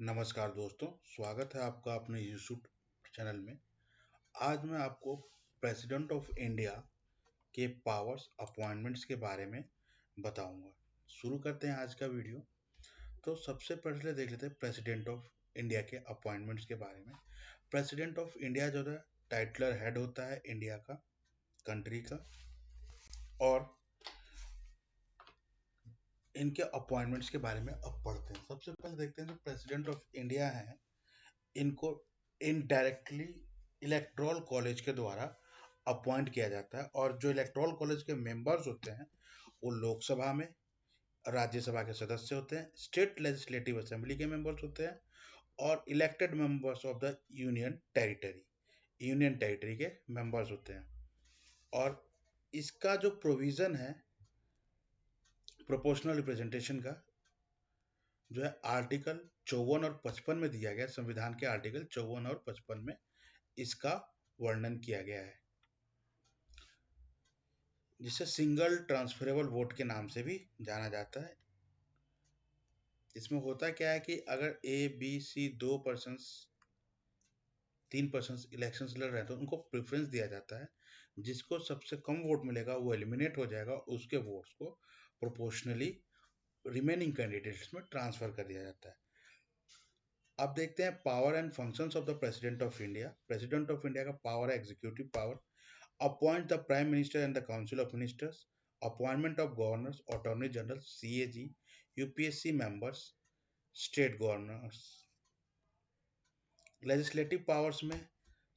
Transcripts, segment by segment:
नमस्कार दोस्तों, स्वागत है आपका अपने यूट्यूब चैनल में। आज मैं आपको प्रेसिडेंट ऑफ इंडिया के पावर्स अपॉइंटमेंट्स के बारे में बताऊंगा। शुरू करते हैं आज का वीडियो। तो सबसे पहले देख लेते हैं प्रेसिडेंट ऑफ इंडिया के अपॉइंटमेंट्स के बारे में। प्रेसिडेंट ऑफ इंडिया जो है टाइटलर हेड होता है इंडिया का, कंट्री का। और इनके अपॉइंटमेंट्स के बारे में अब पढ़ते हैं। सबसे पहले देखते हैं जो प्रेसिडेंट ऑफ इंडिया है, इनको इनडायरेक्टली इलेक्टोरल कॉलेज के द्वारा अपॉइंट किया जाता है। और जो इलेक्टोरल कॉलेज के मेंबर्स होते हैं वो लोकसभा में राज्यसभा के सदस्य होते हैं, स्टेट लेजिस्लेटिव असेंबली के मेंबर्स होते हैं और elected members of the union territory के मेंबर्स होते हैं। और इसका जो प्रोविजन है प्रोपोर्शनल रिप्रेजेंटेशन का, जो है आर्टिकल 54 और 55 में दिया गया, संविधान के आर्टिकल 54 और 55 में इसका वर्णन किया गया है, जिसे सिंगल ट्रांसफरेबल वोट के नाम से भी जाना जाता है। इसमें होता क्या है कि अगर A B C 3 person election लड़ रहे हैं तो उनको प्रेफरेंस दिया जाता है। जिसको सबसे कम वोट मिलेगा वो एलिमिनेट हो जाएगा, उसके वोट्स को प्रोपोर्शनली रिमेनिंग कैंडिडेट्स में ट्रांसफर कर दिया जाता है। अब देखते हैं power and functions of the president of India. President of India का पावर है executive power, appoint the prime minister and the council of ministers, appointment of governors, attorney general, CAG, UPSC members, state governors. Legislative powers में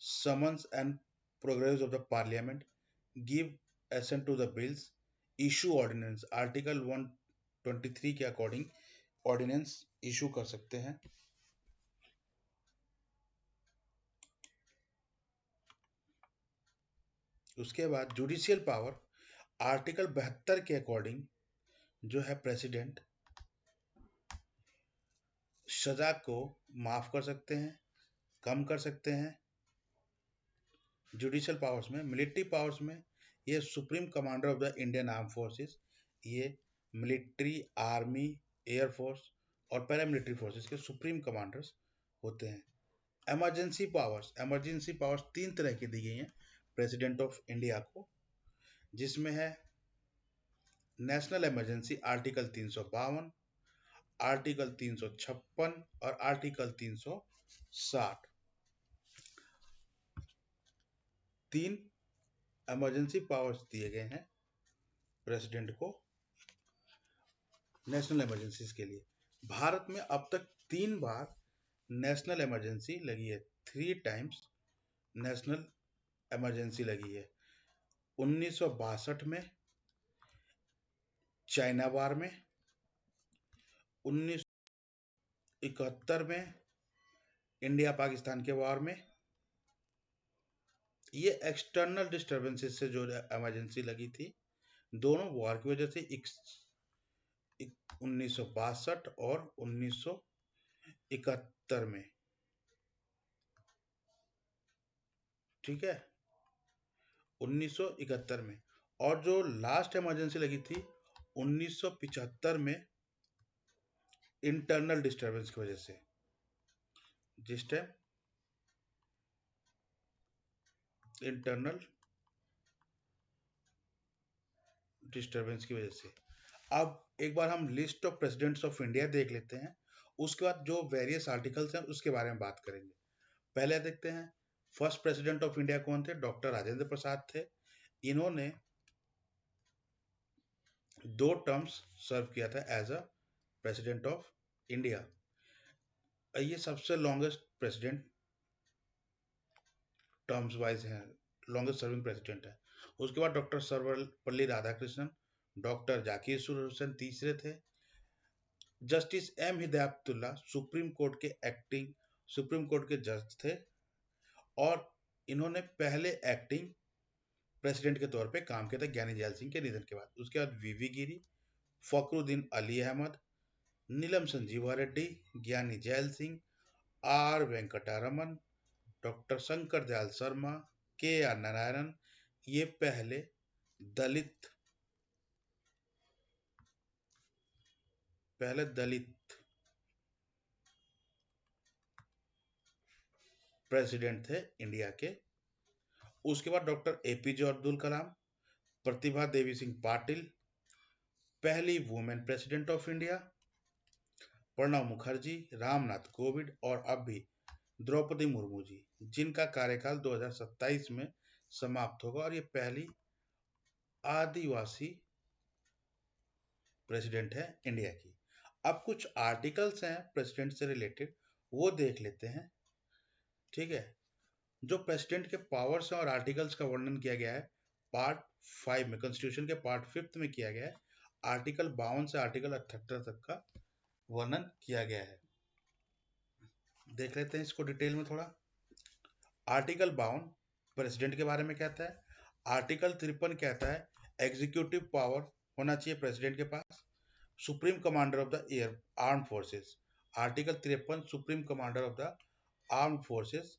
summons and progress of the parliament, give assent to the bills, issue ordinance, article 123 के according ordinance issue कर सकते हैं। उसके बाद judicial power, article 72 के according जो है प्रेसिडेंट सजा को माफ कर सकते हैं, कम कर सकते हैं। जुडिशियल पावर्स में, मिलिट्री पावर्स में ये supreme commander of the Indian arm forces, ये मिलिट्री, आर्मी, एयरफोर्स और पैरामिलिट्री फोर्सेस के सुप्रीम कमांडर्स होते हैं। इमरजेंसी पावर्स 3 तरह की दी गई हैं प्रेसिडेंट ऑफ इंडिया को, जिसमें है नेशनल इमरजेंसी आर्टिकल 352, आर्टिकल 356 और आर्टिकल 360। 3 इमरजेंसी पावर्स दिए गए हैं प्रेसिडेंट को नेशनल इमरजेंसीज के लिए। भारत में अब तक 3 बार नेशनल इमरजेंसी लगी है, 3 टाइम्स नेशनल इमरजेंसी लगी है। 1962 में चाइना वार में, 1971 में इंडिया पाकिस्तान के वार में। ये एक्सटर्नल डिस्टर्बेंसेस से जो इमरजेंसी लगी थी, दोनों वॉर की वजह से 1962 और 1971 में, ठीक है, 1971 में। और जो लास्ट इमरजेंसी लगी थी 1975 में इंटरनल डिस्टर्बेंस की वजह से, जिस टाइम इंटरनल डिस्टर्बेंस की वजह से। अब एक बार हम list of presidents of India देख लेते हैं, उसके बाद जो वेरियस आर्टिकल्स हैं उसके बारे में बात करेंगे। पहले देखते हैं फर्स्ट प्रेसिडेंट ऑफ इंडिया कौन थे। डॉक्टर राजेंद्र प्रसाद थे। इन्होंने 2 टर्म्स सर्व किया था as a president of India. ये सबसे लॉन्गेस्ट प्रेसिडेंट टर्म्स वाइज हैं, लॉन्गेस्ट सर्विंग प्रेसिडेंट है। उसके बाद डॉक्टर सर्वपल्ली राधाकृष्णन, डॉक्टर जाकिर हुसैन तीसरे थे। Justice M Hidayatullah supreme court के जज थे और इन्होंने पहले एक्टिंग प्रेसिडेंट के तौर पे काम किया था ज्ञानी जैल सिंह के निधन के बाद। उसके बाद वीवी गिरी, फखरुद्दीन अली अहमद, नीलम Sanjiva Reddy, Giani Zail Singh, R Venkataraman, doctor Shankar Dayal Sharma, K R Narayanan. ये पहले दलित प्रेसिडेंट थे इंडिया के। उसके बाद डॉक्टर एपीजे अब्दुल कलाम, प्रतिभा देवी सिंह पाटिल, पहली women president of India, Pranab Mukherjee, Ramnath Kovind और अब भी द्रौपदी मुर्मू जी, जिनका कार्यकाल 2027 में समाप्त होगा और ये पहली आदिवासी प्रेसिडेंट है इंडिया की। अब कुछ आर्टिकल्स हैं प्रेसिडेंट से रिलेटेड, वो देख लेते हैं। ठीक है, जो प्रेसिडेंट के पावर्स हैं और आर्टिकल्स का वर्णन किया गया है पार्ट 5 में, कॉन्स्टिट्यूशन के पार्ट 5 में किया गया है। आर्टिकल 52 से आर्टिकल 78 तक का वर्णन किया गया है। देख लेते हैं इसको डिटेल में थोड़ा। आर्टिकल 52 प्रेसिडेंट के बारे में कहता है। आर्टिकल 53 कहता है एग्जीक्यूटिव पावर होना चाहिए प्रेसिडेंट के पास। Supreme commander of the air arm forces, article 53 supreme commander of the arm forces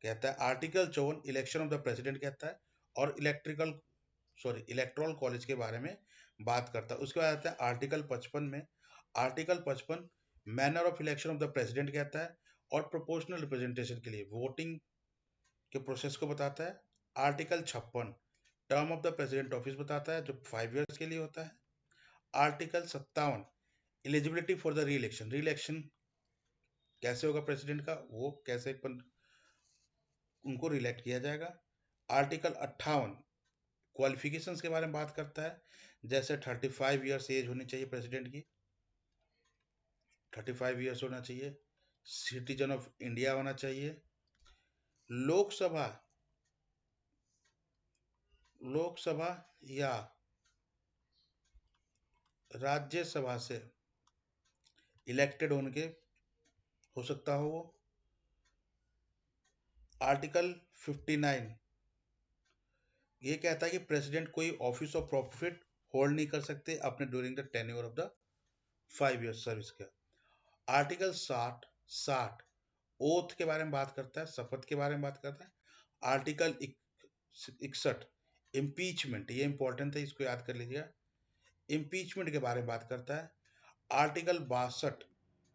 कहता है। Article 54 election of the president कहता है और इलेक्टोरल कॉलेज के बारे में बात करता है। उसके बाद आता है आर्टिकल 55 में, article 55 manner of election of the president कहता है और प्रोपोर्शनल रिप्रेजेंटेशन के लिए वोटिंग के प्रोसेस को बताता है। Article 56 term of the president office बताता है जो 5 ईयर्स के लिए होता है। आर्टिकल 57 एलिजिबिलिटी फॉर द री इलेक्शन, री इलेक्शन कैसे होगा प्रेसिडेंट का, वो कैसे उनको रिलेक्ट किया जाएगा। आर्टिकल 58 क्वालिफिकेशंस के बारे में बात करता है, जैसे 35 ईयर्स एज होनी चाहिए प्रेसिडेंट की, 35 ईयर्स होना चाहिए, सिटीजन ऑफ इंडिया होना चाहिए, लोकसभा लोकसभा या राज्यसभा से इलेक्टेड होने के हो सकता हो वो। आर्टिकल 59 ये कहता है कि प्रेसिडेंट कोई ऑफिस ऑफ प्रॉफिट होल्ड नहीं कर सकते अपने during the tenure of the 5 year service का। आर्टिकल 60 ओथ के बारे में बात करता है, शपथ के बारे में बात करता है। आर्टिकल 61 इम्पीचमेंट, ये इंपॉर्टेंट है, इसको याद कर लीजिएगा, इम्पीचमेंट के बारे में बात करता है। Article 62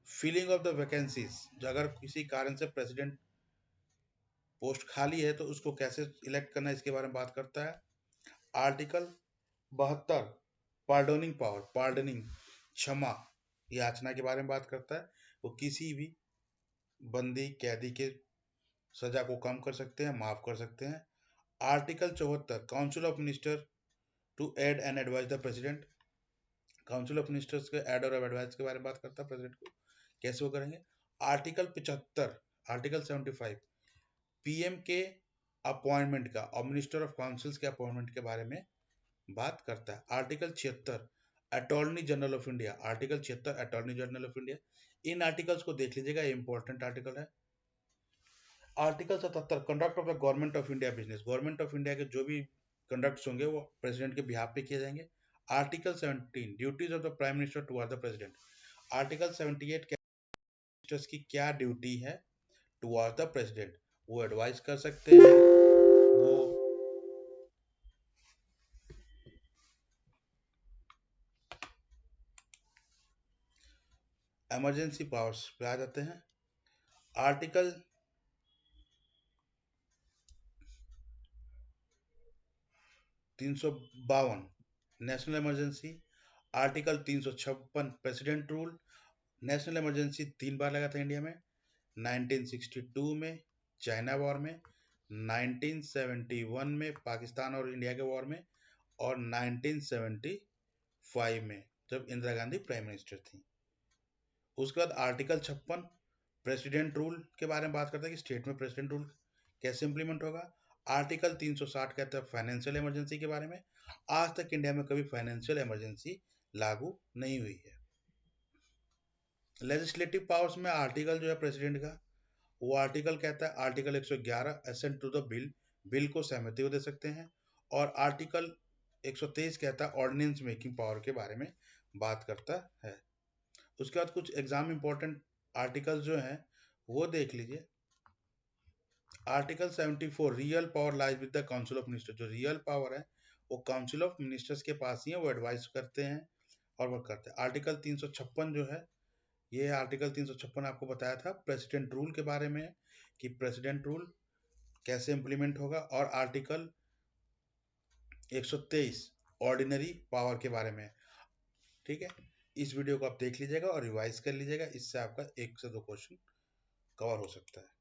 filling of the vacancies, जो अगर किसी कारण से प्रेसिडेंट पोस्ट खाली है तो उसको कैसे इलेक्ट करना है इसके बारे में बात करता है। आर्टिकल 72 पार्डोनिंग पावर, पार्डनिंग क्षमा याचना के बारे में बात करता है। वो किसी भी बंदी कैदी के सजा को कम कर सकते हैं, माफ कर सकते हैं। Article 74 council of minister to aid and advise the president, council of ministers के एड और एडवाइस के बारे में बात करता है प्रेसिडेंट को कैसे वो करेंगे। आर्टिकल 75 आर्टिकल 75 पीएम के अपॉइंटमेंट का और मिनिस्टर ऑफ काउंसिल्स के अपॉइंटमेंट के बारे में बात करता है। Article 76 attorney general of India, article 76 attorney general of India, in articles को देख लीजिएगा, ये इंपॉर्टेंट आर्टिकल है। Article 77 conduct of the government of India business, government of India के जो भी कंडक्ट्स होंगे वो प्रेसिडेंट के बिहाफ पे किए जाएंगे। Article 17 duties of the prime minister toward the president, article 78 ministers की क्या ड्यूटी है टुवर्ड द प्रेसिडेंट, वो एडवाइस कर सकते हैं, वो इमरजेंसी पावर्स पे आ जाते हैं। Article 352 national emergency, article 356 president rule. National emergency 3 बार लगा था इंडिया में, 1962 में चाइना वॉर में, 1971 में पाकिस्तान और इंडिया के वॉर में, और 1975 में जब इंदिरा गांधी प्राइम मिनिस्टर थी। उसके बाद आर्टिकल 56 प्रेसिडेंट रूल के बारे में बात करता है कि स्टेट में प्रेसिडेंट रूल कैसे इंप्लीमेंट होगा। आर्टिकल 360 कहता है फाइनेंशियल इमरजेंसी के बारे में। आज तक इंडिया में कभी फाइनेंशियल इमरजेंसी लागू नहीं हुई है। लेजिस्लेटिव पावर्स में आर्टिकल जो है प्रेसिडेंट का, वो आर्टिकल कहता है, article 111 assent to the bill, bill को सहमति दे सकते हैं। और आर्टिकल 123 कहता है ऑर्डिनेंस मेकिंग पावर के बारे में बात करता है। उसके बाद कुछ एग्जाम इंपॉर्टेंट आर्टिकल्स जो हैं वो देख लीजिए। Article 74 real power lies with the council of minister, जो रियल पावर है वो काउंसिल ऑफ मिनिस्टर्स के पास ही है, वो एडवाइस करते हैं और वर्क करते हैं। आर्टिकल 356 जो है ये आर्टिकल 356 आपको बताया था प्रेसिडेंट रूल के बारे में कि प्रेसिडेंट रूल कैसे इम्प्लीमेंट होगा, और आर्टिकल 123 ऑर्डिनरी पावर के बारे में। ठीक है, इस वीडियो को आप देख लीजिएगा और रिवाइज कर लीजिएगा, इससे आपका 1 से 2 क्वेश्चन कवर हो सकता है।